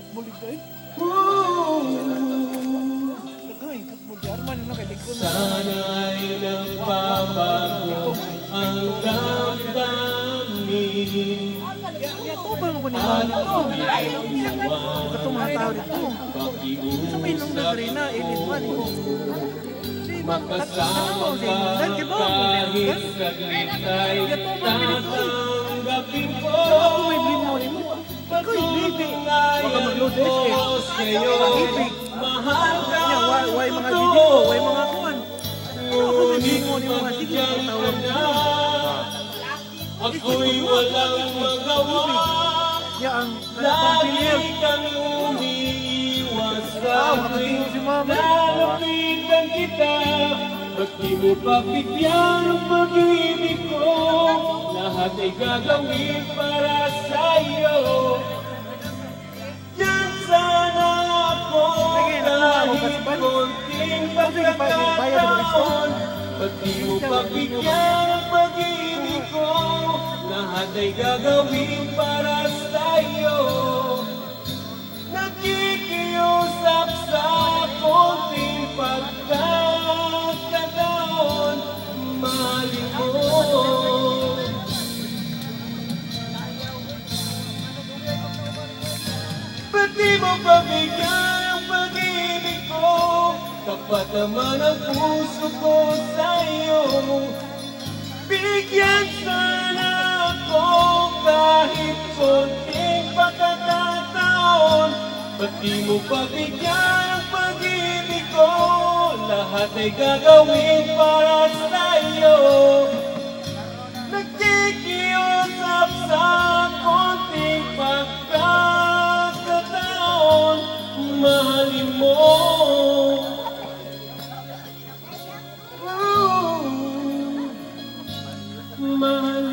football ito eh. Nagay, football di Arman na kay Ligon. Sana'y nagbabago ang damdamin. Ito ba mo ni Mano? Katong mga tao dito. Sa may nung nagrina, init man ito. Makasama ka kahit saglit ay tatanggapin ko. Pagtungayan ko sa'yo, mahal ka Way mga video, way mga kuwan. ngunit magdiyan ka na. Ako'y walang magawa. Lagi kang umiiwas sa akin. Lalapitan kita, ba't di mo pagbigyan ang pag-ibig ko? Lahat ay gagawin para sa'yo. Diyan sana ako kahit konting pagkakataon. Ba't di mo pagbigyan ang pag-ibig ko? Lahat ay gagawin para sa'yo. Nakikiusap sa konting pagkakataon, mahalin mo. Ba't di mo pabigyan ang pag-ibig ko? Tapat naman ang puso ko sa'yo. Bigyan sana ako kahit konting pagkakataon. Ba't di mo pabigyan ang pag-ibig ko? Lahat ay gagawin para sa'yo. Nagkikiusap sa konting pagkakataon, mahalin mo. Mahalin